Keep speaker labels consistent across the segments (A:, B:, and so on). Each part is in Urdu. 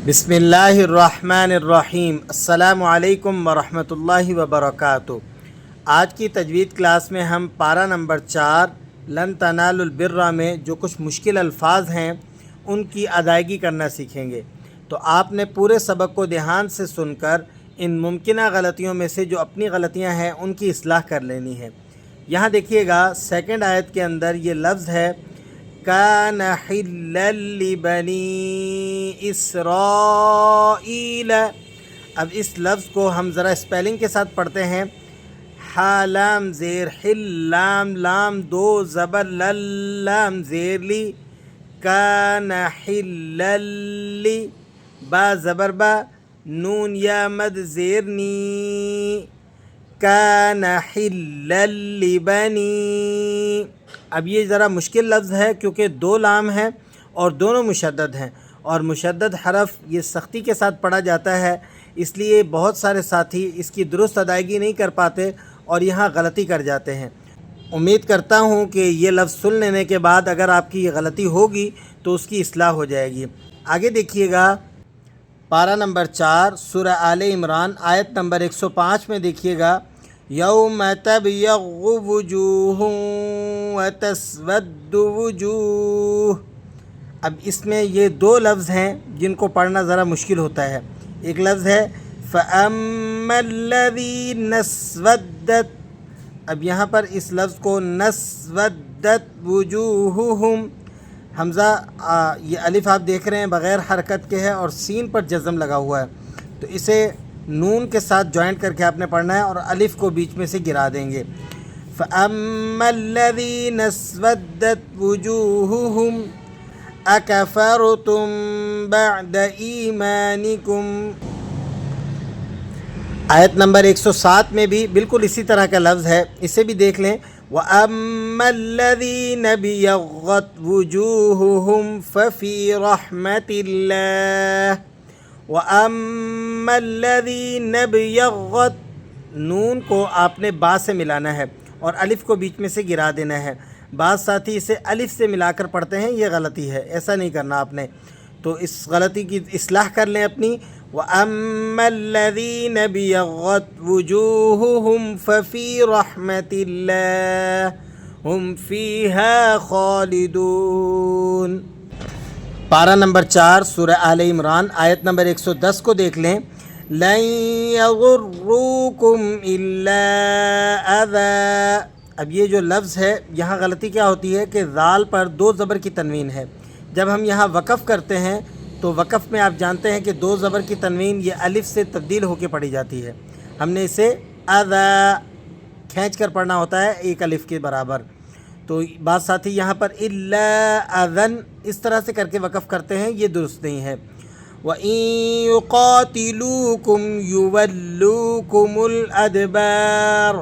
A: بسم اللہ الرحمن الرحیم۔ السلام علیکم ورحمۃ اللہ وبرکاتہ۔ آج کی تجوید کلاس میں ہم پارہ نمبر 4 لن تنالوا البر میں جو کچھ مشکل الفاظ ہیں ان کی ادائیگی کرنا سیکھیں گے۔ تو آپ نے پورے سبق کو دھیان سے سن کر ان ممکنہ غلطیوں میں سے جو اپنی غلطیاں ہیں ان کی اصلاح کر لینی ہے۔ یہاں دیکھیے گا سیکنڈ آیت کے اندر یہ لفظ ہے کان حلا لبنی اسرائیل۔ اب اس لفظ کو ہم ذرا اسپیلنگ کے ساتھ پڑھتے ہیں۔ حا لام زیر حل لام لام دو زبر لل لام زیر لی کان حلا لی با زبر با نون یا مد زیر نی کان حلا لبنی۔ اب یہ ذرا مشکل لفظ ہے کیونکہ دو لام ہیں اور دونوں مشدد ہیں، اور مشدد حرف یہ سختی کے ساتھ پڑھا جاتا ہے، اس لیے بہت سارے ساتھی اس کی درست ادائیگی نہیں کر پاتے اور یہاں غلطی کر جاتے ہیں۔ امید کرتا ہوں کہ یہ لفظ سن لینے کے بعد اگر آپ کی یہ غلطی ہوگی تو اس کی اصلاح ہو جائے گی۔ آگے دیکھیے گا پارہ نمبر 4 سورہ آل عمران آیت نمبر 105 میں دیکھیے گا یوم تبیض وجوہ وتسود وجوہ۔ اب اس میں یہ دو لفظ ہیں جن کو پڑھنا ذرا مشکل ہوتا ہے۔ ایک لفظ ہے فَأَمَّا الَّذِينَ اسْوَدَّتْ۔ اب یہاں پر اس لفظ کو نَسْوَدَّتْ وُجُوهُهُمْ، حمزہ یہ الف آپ دیکھ رہے ہیں بغیر حرکت کے ہے اور سین پر جزم لگا ہوا ہے، تو اسے نون کے ساتھ جوائنٹ کر کے آپ نے پڑھنا ہے اور الف کو بیچ میں سے گرا دیں گے۔ فَأَمَّا الَّذِينَ اسْوَدَّتْ وُجُوهُهُمْ اَكَفَرْتُمْ بَعْدَ إِيمَانِكُمْ۔ آیت نمبر 107 میں بھی بالکل اسی طرح کا لفظ ہے، اسے بھی دیکھ لیں۔ وَأَمَّا الَّذِينَ ابْيَضَّتْ وُجُوهُهُمْ فَفِي رَحْمَةِ اللَّهِ۔ وَأَمَّا الَّذِينَ ابْيَضَّتْ، نون کو آپ نے با سے ملانا ہے اور الف کو بیچ میں سے گرا دینا ہے۔ بعض ساتھی اسے الف سے ملا کر پڑھتے ہیں، یہ غلطی ہے، ایسا نہیں کرنا آپ نے، تو اس غلطی کی اصلاح کر لیں اپنی۔ وَأَمَّا الَّذِينَ ابْيَضَّتْ وُجُوهُهُمْ فَفِي رَحْمَةِ اللَّهِ هُمْ فِيهَا خَالِدُونَ۔ پارہ نمبر 4 سورہ آل عمران آیت نمبر 110 کو دیکھ لیں۔ لَن يَضُرُّوكُمْ إِلَّا أَذًى۔ اب یہ جو لفظ ہے یہاں غلطی کیا ہوتی ہے کہ ذال پر دو زبر کی تنوین ہے۔ جب ہم یہاں وقف کرتے ہیں تو وقف میں آپ جانتے ہیں کہ دو زبر کی تنوین یہ الف سے تبدیل ہو کے پڑھی جاتی ہے، ہم نے اسے اذى کھینچ کر پڑھنا ہوتا ہے ایک الف کے برابر، تو بعض ساتھی یہاں پر الا اذن اس طرح سے کر کے وقف کرتے ہیں، یہ درست نہیں ہے۔ وَإِن يُقَاتِلُوكُمْ يُوَلُّوكُمُ الْأَدْبَارَ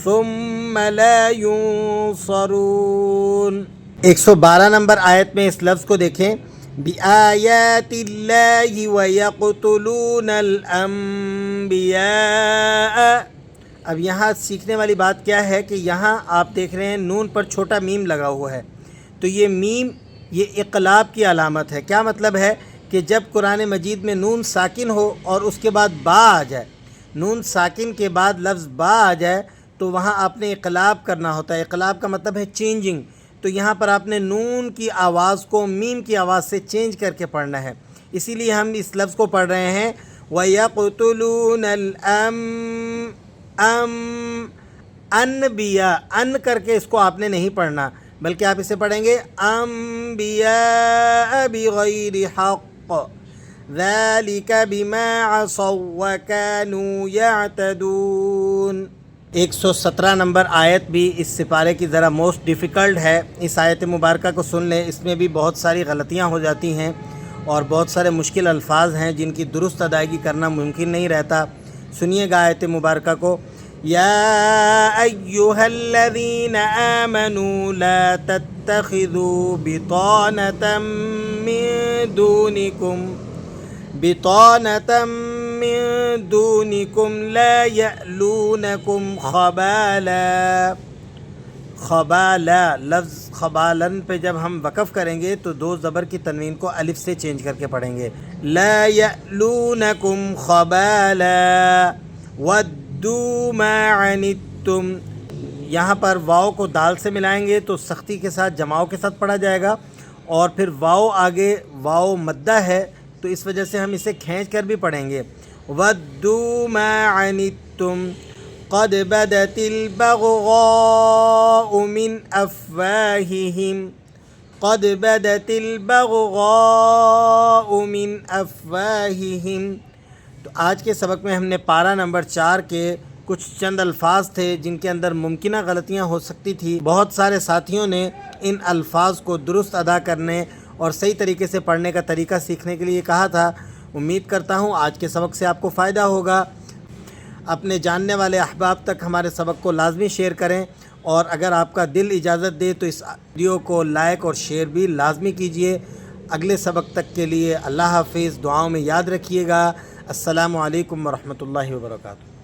A: ثُمَّ لَا يُنصَرُونَ۔ 112 نمبر آیت میں اس لفظ کو دیکھیں بِآيَاتِ اللَّهِ وَيَقْتُلُونَ الْأَنبِيَاءَ۔ اب یہاں سیکھنے والی بات کیا ہے کہ یہاں آپ دیکھ رہے ہیں نون پر چھوٹا میم لگا ہوا ہے، تو یہ میم یہ اقلاب کی علامت ہے۔ کیا مطلب ہے کہ جب قرآن مجید میں نون ساکن ہو اور اس کے بعد با آ جائے، نون ساکن کے بعد لفظ با آ جائے تو وہاں آپ نے اقلاب کرنا ہوتا ہے۔ اقلاب کا مطلب ہے چینجنگ، تو یہاں پر آپ نے نون کی آواز کو میم کی آواز سے چینج کر کے پڑھنا ہے، اسی لیے ہم اس لفظ کو پڑھ رہے ہیں وَيَقْتُلُونَ انبیاء، ان کر کے اس کو آپ نے نہیں پڑھنا، بلکہ آپ اسے پڑھیں گے انبیاء بغیر حق ذالک بما عصوا وکانوا یعتدون۔ 117 نمبر آیت بھی اس سپارے کی ذرا موسٹ ڈیفیکلٹ ہے، اس آیت مبارکہ کو سن لیں، اس میں بھی بہت ساری غلطیاں ہو جاتی ہیں اور بہت سارے مشکل الفاظ ہیں جن کی درست ادائیگی کرنا ممکن نہیں رہتا۔ سنیے گا آیت مبارکہ کو۔ یا ایہا الذین آمنوا لا تتخذوا بطانة من دونکم لا یألونکم خبالا۔ خبالا لفظ خبالن پہ جب ہم وقف کریں گے تو دو زبر کی تنوین کو الف سے چینج کر کے پڑھیں گے۔ لا يألونكم خبالا ودوا ما عنتم. یہاں پر واؤ کو دال سے ملائیں گے تو سختی کے ساتھ جماؤ کے ساتھ پڑھا جائے گا، اور پھر واؤ آگے واؤ مدہ ہے تو اس وجہ سے ہم اسے کھینچ کر بھی پڑھیں گے. ودوا ما عنتم قد بدت البغضاء من افواہہم قد بدت البغضاء من افواہہم. تو آج کے سبق میں ہم نے پارہ نمبر 4 کے کچھ چند الفاظ تھے جن کے اندر ممکنہ غلطیاں ہو سکتی تھی. بہت سارے ساتھیوں نے ان الفاظ کو درست ادا کرنے اور صحیح طریقے سے پڑھنے کا طریقہ سیکھنے کے لیے کہا تھا. امید کرتا ہوں آج کے سبق سے آپ کو فائدہ ہوگا. اپنے جاننے والے احباب تک ہمارے سبق کو لازمی شیئر کریں، اور اگر آپ کا دل اجازت دے تو اس ویڈیو کو لائک اور شیئر بھی لازمی کیجیے. اگلے سبق تک کے لیے اللہ حافظ. دعاؤں میں یاد رکھیے گا. السلام علیکم ورحمۃ اللہ وبرکاتہ.